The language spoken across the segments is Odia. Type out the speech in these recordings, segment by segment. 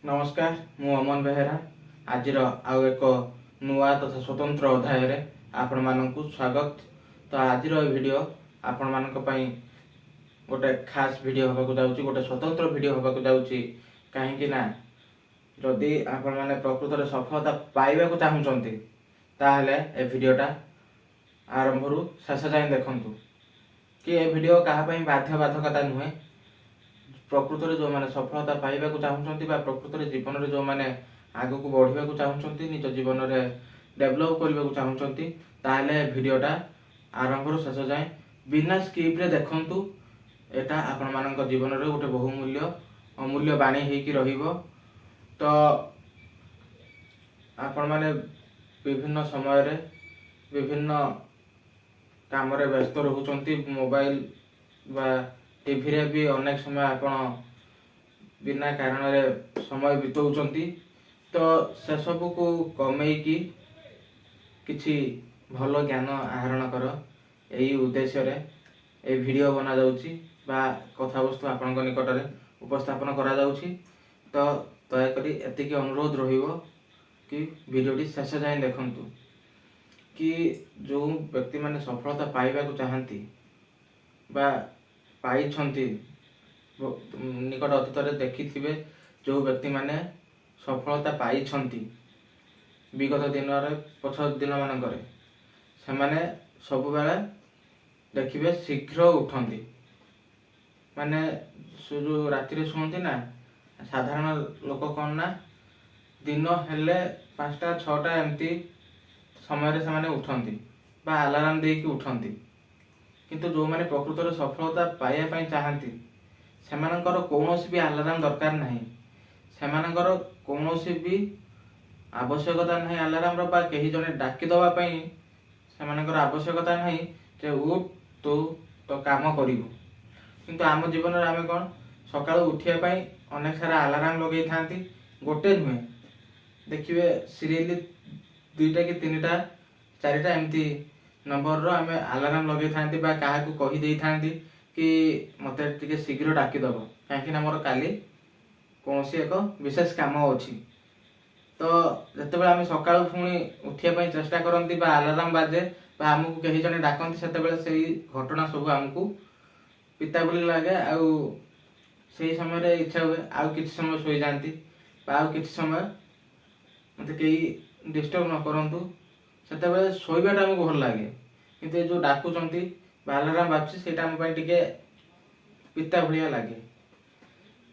नमस्कार मु अमन बेहेरा आज आउ एक नुआ तथा स्वतंत्र अध्याय आपण मानकु स्वागत। तो आज वीडियो आपण मानक पई गोटे खास वीडियो होबाकु जाउची, गोटे स्वतंत्र वीडियो होबाकु जाउची। काहेकि ना जदि आपण माने प्रकृत रे सफलता पाइबाकु चाहुचंती ताहले ए वीडियोटा आरंभ रु शेष जाए देखंतु कि ए वीडियो कहा पई बाध्य बाधकता नुहे। प्रकृत में जो मैंने सफलता पाइबा चाहूँगी प्रकृत में जीवन में जो मैंने आग को बढ़ा चाहूँगी निज जीवन में डेभलप करने को चाहूँगी ताहले वीडियोटा आरंभ शेष जाए बिना स्किप रे देखंतु। एटा आपण मानक जीवन में गोटे बहुमूल्य अमूल्य बाणी होइकी रहिबो। तो आपण माने विभिन्न समय रे विभिन्न काम रे व्यस्त रहउचंती, मोबाइल बा टीवी रे भी अनेक समय आपण बिना कारण रे समय बिताउचंती। तो से सब को कमेई की किछि भल ज्ञान आहरण कर यही उद्देश्य रे ए वीडियो बना जाउची बा कथा वस्तु आपन निकट रे उपस्थापन करा जाउची। तो दया करी एतिकी अनुरोध रहिबो कि वीडियोटी शेष जाए देखंतु कि जो व्यक्ति माने सफलता पाइबा को चाहंती बा पाई छंती निकट अतीत रे देखिथिबे जो व्यक्ति माने सफलता पाई छंती विगत दिन रे पछ दिन मानक से माने सब बेला देखिबे शीघ्र उठंती, माने जो राति रे सुनती ना साधारण लोक कौन ना दिन हेले 5टा 6टा एमती समय रे से माने उठंती बा अलार्म देकी उठंती। किंतु जो माने प्रकृत रे सफलता पाइबा पई चाहंती सेमानकर कौनसी भी अलार्म दरकार नहीं, सेमानकर कौनसी भी आवश्यकता नहीं अलार्म रो बा कहीं जने डाकी दवा पई सेमानकर आवश्यकता नहीं जे उठ तो काम करिवो। किंतु आम जीवन रे आमे कोन सकाळ उठिया पई अनेक सारा अलार्म लगे थांती, गोटे नुहे देखिबे सीरियली 2टा कि 3टा 4टा एमती नंबर रो आमे अलार्म लगे थांती बा काहा को कहि देई थांती कि मते टिके शीघ्र डाकी दबो काहेकि ना मोर काली कोनसी एक विशेष काम अछि। तो जतेबेले आमे सकाळ पुणी उठिया पई चेष्टा करंती बा अलार्म बाजे बा हमकु कहि जने डाकंती सेतेबेले सेही घटना सब हमकु पिता बोली लागे आउ सेही समय रे इच्छा हुए आउ किछ समय सोई जानती बा आउ किछ समय मते कई डिस्टर्ब न करंतु सेतेबेले सोईबाटा हमकु भल लागे। किंतु जो डाकुचंती बा अलार्म बाजची सेटा हम पई टिके पिता भलिया लागे।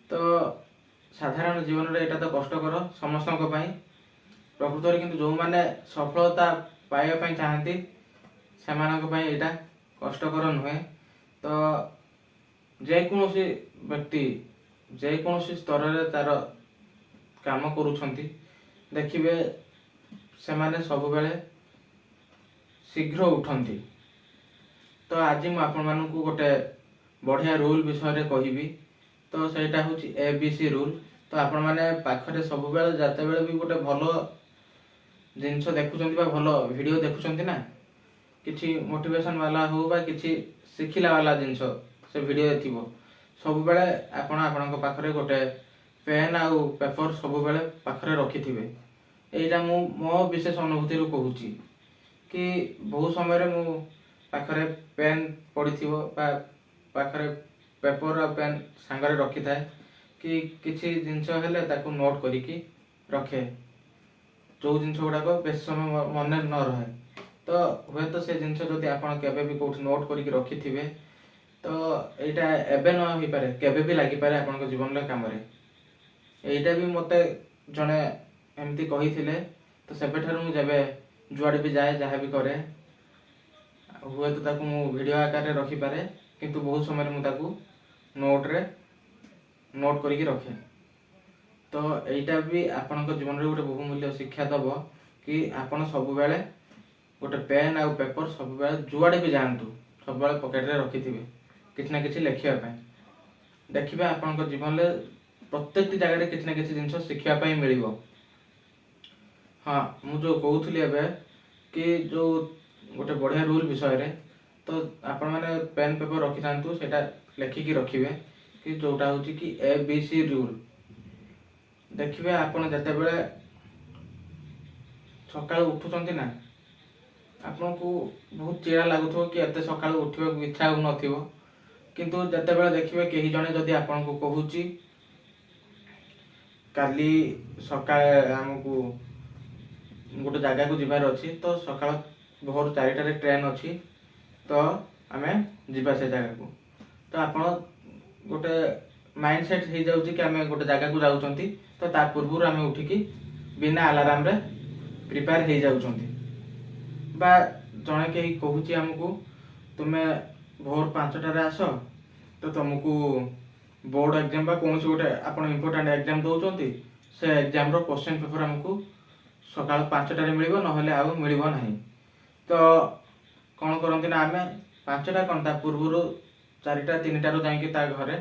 तो साधारण जीवन रे एटा तो कष्टकर समस्तक पई प्रकृत रे, किंतु जो माने सफलता पाइबा पई चाहंती सेमानक पई एटा कष्टकर नुहे। तो जे कोनोसी व्यक्ति जे कोनोसी स्तर रे तार काम करूछंती देखिबे सेमाने सब बेले शीघ्र उठंती। तो आज मु आपण मानकु गोटे बढ़िया रूल विषय रे कहिबी। तो सेटा होची ABC रूल। तो आपण माने पाखरे सब बेले जाते बेले भी गोटे भलो जिंस देखुचंती बा भलो वीडियो देखुचंती ना किछि मोटिवेशन वाला हो बा किछि सिखिला वाला जिंस से वीडियो थिबो सब बेले आपण आपनक पाखरे गोटे पेन आउ पेपर सब बेले पाखरे रखिथिबे। एटा मु मो विशेष अनुभूति रु कहूची कि बहुत समय रे मु पाखरे पेन पड़ीथिबो बा पाखरे पेपर और पेन सांगरे रखी थाए कि किछि जिंस हेले ताकू नोट करिकी रखे जो जिंस गुडा को बेस समय मन न रहे। तो हुए तो से जिंस जदि आपण केबे भी कोठ नोट करिकी रखिथिबे तो एटा एबे न होई पारे केबे भी लागि पारे आपण को जीवन रे काम रे। एटा भी मते जने एमती कहिथिले। तो सेबेठारु मु जेबे जुआडे भी जाए जहा भी करे हुए तो ताकू मु वीडियो आकार रे रखी पारे, किंतु बहुत समय मु ताकू नोट करिकी रखे। तो एटा भी आपनक जीवन रे गोटे बहुमूल्य शिक्षा दबो कि आपण सब बेले गोटे पेन आउ पेपर सब बेले जुआडे भी जानतु सब बेले पॉकेट रे रखिथिबे किछ ना किछ लिखिया पय। देखिबे आपनक जीवन रे प्रत्येक जगह रे किछ ना किछ जिंस शिखिया पय मिलिबो। हाँ मु जो कहूथली एबे कि जो गोटे बढ़िया रूल विषय रे तो आपण माने पेन पेपर रखि थांतु सेटा लेखिकी रखिबे कि जोटा होची कि ABC रूल। ଦେଖିବେ ଆପଣ ଯେତେବେଳେ ସକାଳୁ ଉଠୁଛନ୍ତି ନା, ଆପଣଙ୍କୁ ବହୁତ ଚିଡ଼ା ଲାଗୁଥିବ କି ଏତେ ସକାଳୁ ଉଠିବାକୁ ଇଚ୍ଛା ହେଉନଥିବ, କିନ୍ତୁ ଯେତେବେଳେ ଦେଖିବେ କେହି ଜଣେ ଯଦି ଆପଣଙ୍କୁ କହୁଛି କାଲି ସକାଳେ ଆମକୁ ଗୋଟେ ଜାଗାକୁ ଯିବାର ଅଛି, ତ ସକାଳ ଭୋର 4ଟାରେ ଟ୍ରେନ୍ ଅଛି, ତ ଆମେ ଯିବା ସେ ଜାଗାକୁ, ତ ଆପଣ ଗୋଟେ ମାଇଣ୍ଡ ସେଟ୍ ହେଇଯାଉଛି କି ଆମେ ଗୋଟେ ଜାଗାକୁ ଯାଉଛନ୍ତି, ତ ତା ପୂର୍ବରୁ ଆମେ ଉଠିକି ବିନା ଆଲାର୍ମରେ ପ୍ରିପେୟାର ହେଇଯାଉଛନ୍ତି। ବା ଜଣେ କେହି କହୁଛି ଆମକୁ ତୁମେ ଭୋର 5ଟାରେ ଆସ, ତ ତୁମକୁ ବୋର୍ଡ଼ ଏକ୍ଜାମ୍ ବା କୌଣସି ଗୋଟେ ଆପଣ ଇମ୍ପୋର୍ଟାଣ୍ଟ ଏକ୍ଜାମ୍ ଦେଉଛନ୍ତି, ସେ ଏକ୍ଜାମ୍ର କ୍ୱେଶ୍ଚନ୍ ପେପର୍ ଆମକୁ ସକାଳ 5ଟାରେ ମିଳିବ, ନହେଲେ ଆଉ ମିଳିବ ନାହିଁ। ତ କ'ଣ କରନ୍ତି ନା, ଆମେ 5ଟା କ'ଣ ତା ପୂର୍ବରୁ 4ଟା 3ଟାରୁ ଯାଇକି ତା ଘରେ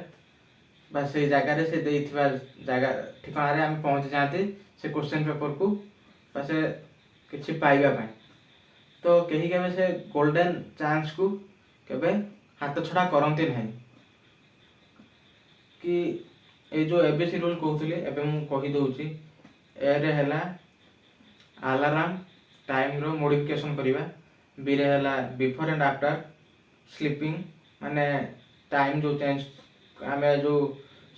ବା ସେଇ ଜାଗାରେ ସେ ଦେଇଥିବା ଜାଗା ଠିକଣାରେ ଆମେ ପହଞ୍ଚି ଯାଆନ୍ତି ସେ କ୍ୱେଶ୍ଚନ୍ ପେପର୍କୁ ବା ସେ କିଛି ପାଇବା ପାଇଁ। ତ କେହି କେବେ ସେ ଗୋଲ୍ଡେନ୍ ଚାନ୍ସକୁ କେବେ ହାତ ଛଡ଼ା କରନ୍ତି ନାହିଁ। କି ଏଇ ଯେଉଁ ABC ରୁଲ୍ କହୁଥିଲି, ଏବେ ମୁଁ କହିଦେଉଛି। ଏରେ ହେଲା ଆଲାର୍ମ ଟାଇମ୍ର ମୋଡ଼ିଫିକେସନ୍ କରିବା, ବିରେ ହେଲା ବିଫୋର୍ ଆଣ୍ଡ ଆଫ୍ଟର ସ୍ଲିପିଂ, ମାନେ ଟାଇମ୍ ଯେଉଁ ଚେଞ୍ଜ, ଆମେ ଯେଉଁ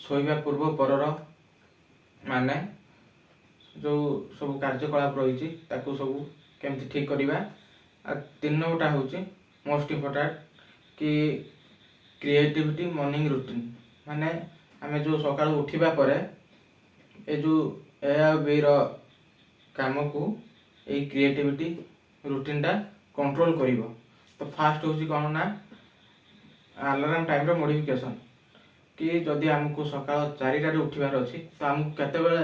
ଶୋଇବା ପୂର୍ବ ପରର ମାନେ ଯେଉଁ ସବୁ କାର୍ଯ୍ୟକଳାପ ରହିଛି ତାକୁ ସବୁ କେମିତି ଠିକ୍ କରିବା। ଆଉ 3 ନମ୍ବରଟା ହେଉଛି ମୋଷ୍ଟ ଇମ୍ପୋର୍ଟାଣ୍ଟ, କି କ୍ରିଏଟିଭିଟି ମର୍ଣ୍ଣିଂ ରୁଟିନ୍, ମାନେ ଆମେ ଯେଉଁ ସକାଳୁ ଉଠିବା ପରେ ଏ ଯେଉଁ ଏ ଆଉ ବିର କାମକୁ ଏଇ କ୍ରିଏଟିଭିଟି ରୁଟିନ୍ଟା କଣ୍ଟ୍ରୋଲ କରିବ। ତ ଫାର୍ଷ୍ଟ ହେଉଛି କ'ଣ ନା, ଆଲାର୍ମ ଟାଇମ୍ର ମୋଡ଼ିଫିକେସନ୍, କି ଯଦି ଆମକୁ ସକାଳ 4ଟାରେ ଉଠିବାର ଅଛି, ତ ଆମକୁ କେତେବେଳେ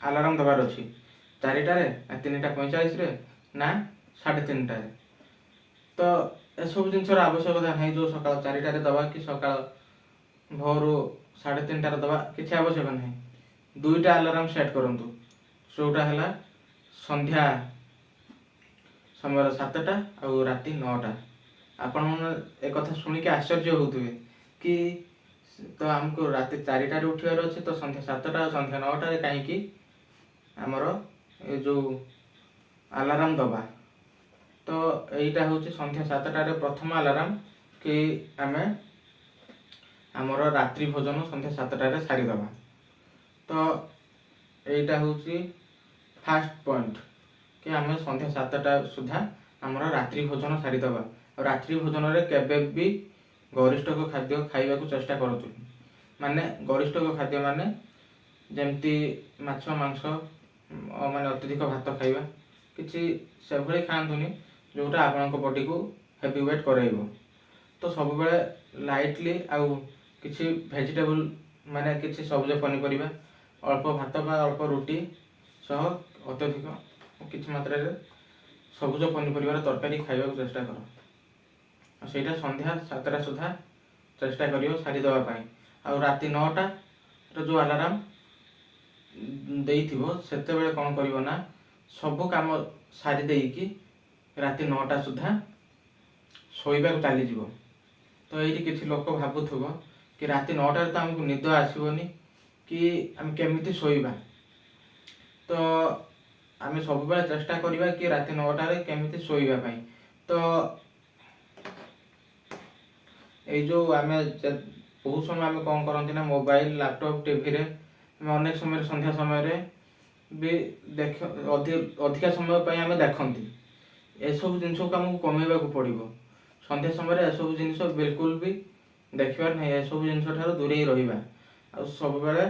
ଆଲାର୍ମ ଦେବାର ଅଛି? 4ଟାରେ ନା 3:45ରେ ନା 3:30ରେ? ତ ଏସବୁ ଜିନିଷର ଆବଶ୍ୟକତା ନାହିଁ ଯେଉଁ ସକାଳ 4ଟାରେ ଦେବା କି ସକାଳ ଭୋରୁ 3:30ଟାରେ ଦେବା, କିଛି ଆବଶ୍ୟକ ନାହିଁ। 2ଟା ଆଲାର୍ମ ସେଟ୍ କରନ୍ତୁ, ଯେଉଁଟା ହେଲା ସନ୍ଧ୍ୟା ସମୟର 7ଟା ଆଉ ରାତି 9ଟା। ଆପଣମାନେ ଏକଥା ଶୁଣିକି ଆଶ୍ଚର୍ଯ୍ୟ ହେଉଥିବେ କି ତ ଆମକୁ ରାତି 4ଟାରେ ଉଠିବାର ଅଛି, ତ ସନ୍ଧ୍ୟା 7ଟା ଆଉ ସନ୍ଧ୍ୟା 9ଟାରେ କାହିଁକି ଆମର ଏ ଯେଉଁ ଆଲାର୍ମ ଦେବା? ତ ଏଇଟା ହେଉଛି ସନ୍ଧ୍ୟା 7ଟାରେ ପ୍ରଥମ ଆଲାର୍ମ, କି ଆମେ ଆମର ରାତ୍ରି ଭୋଜନ ସନ୍ଧ୍ୟା 7ଟାରେ ସାରିଦେବା। ତ ଏଇଟା ହେଉଛି ଫାର୍ଷ୍ଟ ପଏଣ୍ଟ, କି ଆମେ ସନ୍ଧ୍ୟା 7ଟା ସୁଦ୍ଧା ଆମର ରାତ୍ରି ଭୋଜନ ସାରିଦେବା। ଆଉ ରାତ୍ରି ଭୋଜନରେ କେବେ ବି ଗରିଷ୍ଠକ ଖାଦ୍ୟ ଖାଇବାକୁ ଚେଷ୍ଟା କରନ୍ତୁନି। ମାନେ ଗରିଷ୍ଠକ ଖାଦ୍ୟ ମାନେ ଯେମିତି ମାଛ ମାଂସ, ମାନେ ଅତ୍ୟଧିକ ଭାତ ଖାଇବା, କିଛି ସେଭଳି ଖାଆନ୍ତୁନି ଯେଉଁଟା ଆପଣଙ୍କ ବଡ଼ିକୁ ହେଭି ୱେଟ୍ କରାଇବ। ତ ସବୁବେଳେ ଲାଇଟଲି ଆଉ କିଛି ଭେଜିଟେବୁଲ୍, ମାନେ କିଛି ସବୁଜ ପନିପରିବା, ଅଳ୍ପ ଭାତ ବା ଅଳ୍ପ ରୁଟି ସହ ଅତ୍ୟଧିକ କିଛି ମାତ୍ରାରେ ସବୁଜ ପନିପରିବାର ତରକାରୀ ଖାଇବାକୁ ଚେଷ୍ଟା କର। ଆଉ ସେଇଟା ସନ୍ଧ୍ୟା 7ଟା ସୁଦ୍ଧା ଚେଷ୍ଟା କରିବ ସାରିଦେବା ପାଇଁ। ଆଉ ରାତି 9ଟାର ଯେଉଁ ଆଲାର୍ମ ଦେଇଥିବ, ସେତେବେଳେ କ'ଣ କରିବ ନା, ସବୁ କାମ ସାରି ଦେଇକି ରାତି 9ଟା ସୁଦ୍ଧା ଶୋଇବାକୁ ଚାଲିଯିବ। ତ ଏଇଠି କିଛି ଲୋକ ଭାବୁଥିବ କି ରାତି 9ଟାରେ ତ ଆମକୁ ନିଦ ଆସିବନି, କି ଆମେ କେମିତି ଶୋଇବା? ତ ଆମେ ସବୁବେଳେ ଚେଷ୍ଟା କରିବା କି ରାତି 9ଟାରେ କେମିତି ଶୋଇବା ପାଇଁ। ତ ଏଇ ଯେଉଁ ଆମେ ବହୁତ ସମୟ ଆମେ କ'ଣ କରନ୍ତି ନା, ମୋବାଇଲ, ଲ୍ୟାପଟପ୍, ଟିଭିରେ ଆମେ ଅନେକ ସମୟରେ ସନ୍ଧ୍ୟା ସମୟରେ ବି ଅଧିକା ସମୟ ପାଇଁ ଆମେ ଦେଖନ୍ତି। ଏସବୁ ଜିନିଷକୁ ଆମକୁ କମେଇବାକୁ ପଡ଼ିବ। ସନ୍ଧ୍ୟା ସମୟରେ ଏସବୁ ଜିନିଷ ବିଲକୁଲ ବି ଦେଖିବାର ନାହିଁ, ଏସବୁ ଜିନିଷ ଠାରୁ ଦୂରେଇ ରହିବା। ଆଉ ସବୁବେଳେ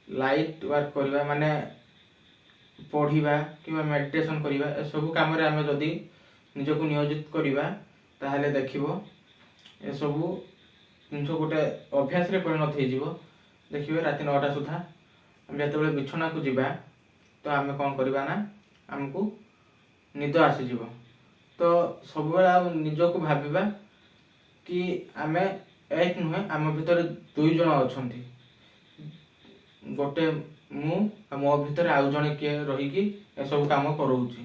ଲାଇଟ୍ ୱାର୍କ କରିବା, ମାନେ ପଢ଼ିବା କିମ୍ବା ମେଡ଼ିଟେସନ୍ କରିବା, ଏସବୁ କାମରେ ଆମେ ଯଦି ନିଜକୁ ନିୟୋଜିତ କରିବା, ତାହେଲେ ଦେଖିବ ଏସବୁ ଜିନିଷ ଗୋଟେ ଅଭ୍ୟାସରେ ପରିଣତ ହେଇଯିବ। ଦେଖିବେ ରାତି 9ଟା ସୁଦ୍ଧା ଆମେ ଯେତେବେଳେ ବିଛଣାକୁ ଯିବା, ତ ଆମେ କ'ଣ କରିବା ନା, ଆମକୁ ନିଦ ଆସିଯିବ। ତ ସବୁବେଳେ ଆଉ ନିଜକୁ ଭାବିବା କି ଆମେ ଏକ ନୁହେଁ, ଆମ ଭିତରେ 2 ଜଣ ଅଛନ୍ତି। ଗୋଟେ ମୁଁ ଆଉ ମୋ ଭିତରେ ଆଉ ଜଣେ କିଏ ରହିକି ଏସବୁ କାମ କରଉଛି।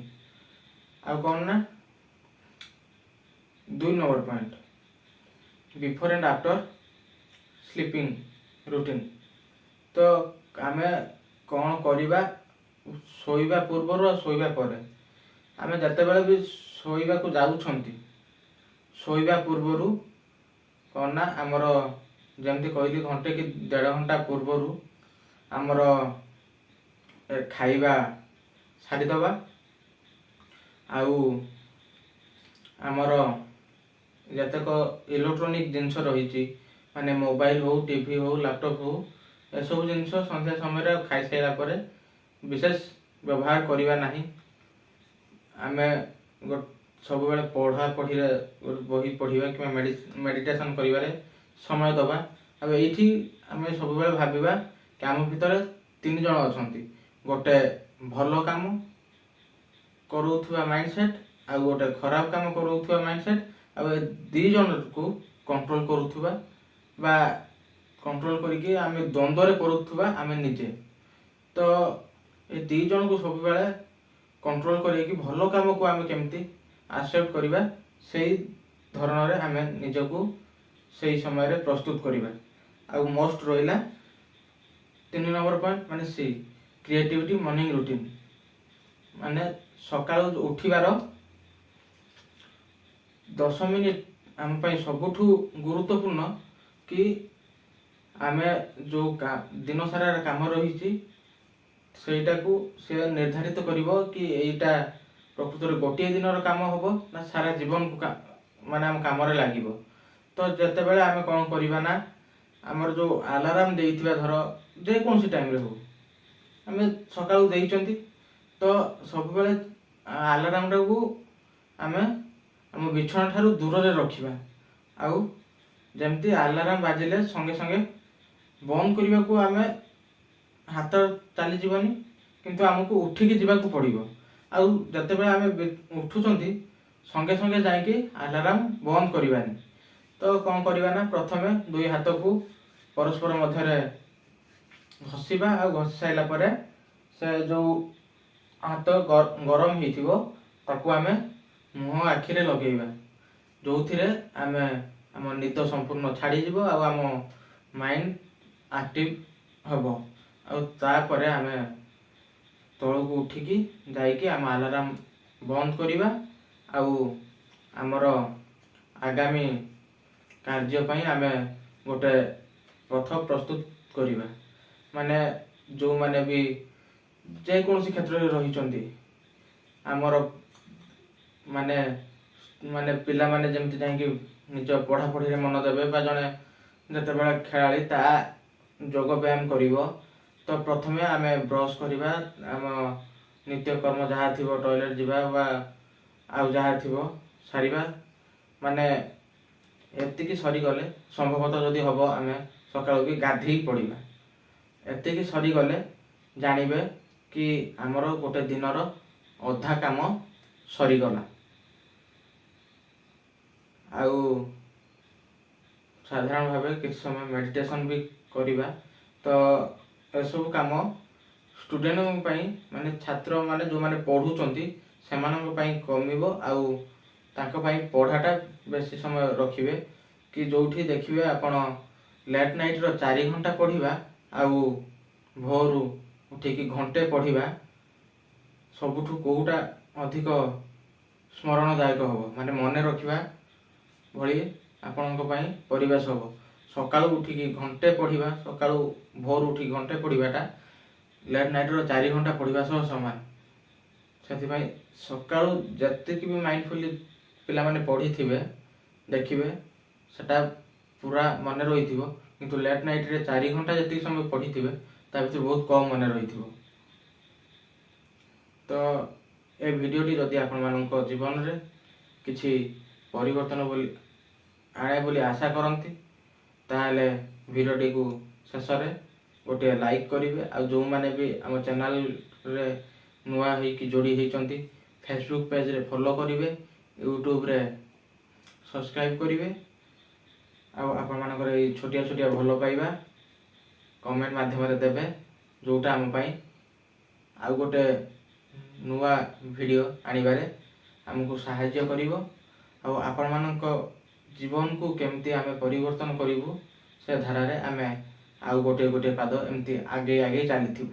ଆଉ କ'ଣ ନା, 2 number point, before and after sleeping routine. ତ ଆମେ କ'ଣ କରିବା ଶୋଇବା ପୂର୍ବରୁ ଆଉ ଶୋଇବା ପରେ। ଆମେ ଯେତେବେଳେ ବି ଶୋଇବାକୁ ଯାଉଛନ୍ତି, ଶୋଇବା ପୂର୍ବରୁ କ'ଣ ନା ଆମର ଯେମିତି କହିଲି ଘଣ୍ଟେ କି 1.5 ଘଣ୍ଟା ପୂର୍ବରୁ ଆମର ଖାଇବା ସାରିଦେବା। ଆଉ ଆମର ଯେତେକ ଇଲେକ୍ଟ୍ରୋନିକ୍ ଜିନିଷ ରହିଛି, ମାନେ ମୋବାଇଲ ହଉ, ଟିଭି ହଉ, ଲ୍ୟାପଟପ୍ ହଉ, ଏସବୁ ଜିନିଷ ସନ୍ଧ୍ୟା ସମୟରେ ଖାଇସାରିଲା ପରେ ବିଶେଷ ବ୍ୟବହାର କରିବା ନାହିଁ। ଆମେ ସବୁବେଳେ ପଢ଼ାପଢ଼ିରେ ବହି ପଢ଼ିବା କିମ୍ବା ମେଡ଼ିଟେସନ୍ କରିବାରେ ସମୟ ଦେବା। ଆଉ ଏଇଠି ଆମେ ସବୁବେଳେ ଭାବିବା କି ଆମ ଭିତରେ 3 ଜଣ ଅଛନ୍ତି, ଗୋଟେ ଭଲ କାମ କରୁଥିବା ମାଇଣ୍ଡସେଟ୍, ଆଉ ଗୋଟେ ଖରାପ କାମ କରୁଥିବା ମାଇଣ୍ଡସେଟ୍, ଆଉ ଏ 2 ଜଣକୁ କଣ୍ଟ୍ରୋଲ କରୁଥିବା ବା କଣ୍ଟ୍ରୋଲ କରିକି ଆମେ ଦ୍ୱନ୍ଦ୍ୱରେ ପଡ଼ୁଥିବା ଆମେ ନିଜେ। ତ ଏ 2 ଜଣକୁ ସବୁବେଳେ କଣ୍ଟ୍ରୋଲ କରିକି ଭଲ କାମକୁ ଆମେ କେମିତି ଆକ୍ସେପ୍ଟ କରିବା, ସେଇ ଧରଣରେ ଆମେ ନିଜକୁ ସେଇ ସମୟରେ ପ୍ରସ୍ତୁତ କରିବା। ଆଉ ମୋଷ୍ଟ ରହିଲା 3 ନମ୍ବର ପଏଣ୍ଟ, ମାନେ ସି କ୍ରିଏଟିଭିଟି ମର୍ଣ୍ଣିଂ ରୁଟିନ୍। ମାନେ ସକାଳୁ ଉଠିବାର 10 ମିନିଟ୍ ଆମ ପାଇଁ ସବୁଠୁ ଗୁରୁତ୍ୱପୂର୍ଣ୍ଣ। କି ଆମେ ଯେଉଁ ଦିନ ସାରା କାମ ରହିଛି ସେଇଟାକୁ ସେ ନିର୍ଦ୍ଧାରିତ କରିବ କି ଏଇଟା ପ୍ରକୃତରେ ଗୋଟିଏ ଦିନର କାମ ହେବ ନା ସାରା ଜୀବନକୁ ମାନେ ଆମ କାମରେ ଲାଗିବ। ତ ଯେତେବେଳେ ଆମେ କ'ଣ କରିବା ନା ଆମର ଯେଉଁ ଆଲାର୍ମ ଦେଇଥିବା, ଧର ଯେକୌଣସି ଟାଇମ୍ରେ ହଉ, ଆମେ ସକାଳୁ ଦେଇଛନ୍ତି, ତ ସବୁବେଳେ ଆଲାର୍ମଟାକୁ ଆମେ ଆମ ବିଛଣା ଠାରୁ ଦୂରରେ ରଖିବା। ଆଉ ଯେମିତି ଆଲାର୍ମ ବାଜିଲେ ସଙ୍ଗେ ସଙ୍ଗେ ବନ୍ଦ କରିବାକୁ ଆମେ ହାତ ଚାଲିଯିବନି, କିନ୍ତୁ ଆମକୁ ଉଠିକି ଯିବାକୁ ପଡ଼ିବ। ଆଉ ଯେତେବେଳେ ଆମେ ଉଠୁଛନ୍ତି ସଙ୍ଗେ ସଙ୍ଗେ ଯାଇକି ଆଲାର୍ମ ବନ୍ଦ କରିବାନି। ତ କ'ଣ କରିବା ନା ପ୍ରଥମେ 2 ହାତକୁ ପରସ୍ପର ମଧ୍ୟରେ ଘଷିବା। ଆଉ ଘଷି ସାରିଲା ପରେ ସେ ଯେଉଁ ହାତ ଗରମ ହେଇଥିବ ତାକୁ ଆମେ ମୁହଁ ଆଖିରେ ଲଗେଇବା, ଯେଉଁଥିରେ ଆମେ ଆମ ନିଦ ସମ୍ପୂର୍ଣ୍ଣ ଛାଡ଼ିଯିବ ଆଉ ଆମ ମାଇଣ୍ଡ ଆକ୍ଟିଭ ହେବ। ଆଉ ତାପରେ ଆମେ ତଳକୁ ଉଠିକି ଯାଇକି ଆମ ଆଲାର୍ମ ବନ୍ଦ କରିବା। ଆଉ ଆମର ଆଗାମୀ କାର୍ଯ୍ୟ ପାଇଁ ଆମେ ଗୋଟେ ପଥ ପ୍ରସ୍ତୁତ କରିବା। ମାନେ ଯେଉଁମାନେ ବି ଯେକୌଣସି କ୍ଷେତ୍ରରେ ରହିଛନ୍ତି, ଆମର ମାନେ ମାନେ ପିଲାମାନେ ଯେମିତି ଯାଇକି ନିଜ ପଢ଼ାପଢ଼ିରେ ମନ ଦେବେ, ବା ଜଣେ ଯେତେବେଳେ ଖେଳାଳି ତା ଯୋଗ ବ୍ୟାୟାମ କରିବ, ତ ପ୍ରଥମେ ଆମେ ବ୍ରସ୍ କରିବା, ଆମ ନିତ୍ୟକର୍ମ ଯାହା ଥିବ, ଟଏଲେଟ୍ ଯିବା ବା ଆଉ ଯାହା ଥିବ ସାରିବା। ମାନେ ଏତିକି ସରିଗଲେ, ସମ୍ଭବତଃ ଯଦି ହେବ ଆମେ ସକାଳୁ ବି ଗାଧେଇ ପଡ଼ିବା। ଏତିକି ସରିଗଲେ ଜାଣିବେ କି ଆମର ଗୋଟେ ଦିନର ଅଧା କାମ ସରିଗଲା। ଆଉ ସାଧାରଣ ଭାବେ କିଛି ସମୟ ମେଡ଼ିଟେସନ୍ ବି କରିବା। ତ ଏସବୁ କାମ ଷ୍ଟୁଡେଣ୍ଟଙ୍କ ପାଇଁ, ମାନେ ଛାତ୍ରମାନେ ଯେଉଁମାନେ ପଢ଼ୁଛନ୍ତି ସେମାନଙ୍କ ପାଇଁ କମିବ। ଆଉ ତାଙ୍କ ପାଇଁ ପଢ଼ାଟା ବେଶୀ ସମୟ ରଖିବେ। କି ଯେଉଁଠି ଦେଖିବେ ଆପଣ ଲେଟ୍ ନାଇଟ୍ର 4 ଘଣ୍ଟା ପଢ଼ିବା ଆଉ ଭୋରୁ ଉଠିକି ଘଣ୍ଟେ ପଢ଼ିବା, ସବୁଠୁ କେଉଁଟା ଅଧିକ ସ୍ମରଣଦାୟକ ହେବ, ମାନେ ମନେ ରଖିବା ଭଳି ଆପଣଙ୍କ ପାଇଁ ପରିବେଶ ହେବ। ସକାଳୁ ଉଠିକି ଘଣ୍ଟେ ପଢ଼ିବା, ସକାଳୁ ଭୋରୁ ଉଠିକି ଘଣ୍ଟେ ପଢ଼ିବାଟା ଲେଟ୍ ନାଇଟ୍ର 4 ଘଣ୍ଟା ପଢ଼ିବା ସହ ସମାନ। ସେଥିପାଇଁ ସକାଳୁ ଯେତିକି ବି ମାଇଣ୍ଡଫୁଲି ପିଲାମାନେ ପଢ଼ିଥିବେ ଦେଖିବେ ସେଟା ପୁରା ମନେ ରହିଥିବ, କିନ୍ତୁ ଲେଟ୍ ନାଇଟ୍ରେ 4 ଘଣ୍ଟା ଯେତିକି ସମୟ ପଢ଼ିଥିବେ ତା ଭିତରୁ ବହୁତ କମ୍ ମନେ ରହିଥିବ। ତ ଏ ଭିଡ଼ିଓଟି ଯଦି ଆପଣମାନଙ୍କ ଜୀବନରେ କିଛି ପରିବର୍ତ୍ତନ ଆଣେ ବୋଲି ଆଶା କରନ୍ତି, ତାହେଲେ ଭିଡ଼ିଓଟିକୁ ଶେଷରେ ଗୋଟିଏ ଲାଇକ୍ କରିବେ। ଆଉ ଯେଉଁମାନେ ବି ଆମ ଚ୍ୟାନେଲରେ ନୂଆ ହେଇକି ଯୋଡ଼ି ହେଇଛନ୍ତି, ଫେସବୁକ୍ ପେଜ୍ରେ ଫଲୋ କରିବେ, ୟୁଟ୍ୟୁବରେ ସବସ୍କ୍ରାଇବ୍ କରିବେ। ଆଉ ଆପଣମାନଙ୍କର ଏଇ ଛୋଟିଆ ଛୋଟିଆ ଭଲ ପାଇବା କମେଣ୍ଟ ମାଧ୍ୟମରେ ଦେବେ, ଯେଉଁଟା ଆମ ପାଇଁ ଆଉ ଗୋଟେ ନୂଆ ଭିଡ଼ିଓ ଆଣିବାରେ ଆମକୁ ସାହାଯ୍ୟ କରିବ। ଆଉ ଆପଣମାନଙ୍କ ଜୀବନକୁ କେମିତି ଆମେ ପରିବର୍ତ୍ତନ କରିବୁ, ସେ ଧାରାରେ ଆମେ ଆଉ ଗୋଟିଏ ପାଦ ଏମିତି ଆଗେଇ ଚାଲିଥିବୁ।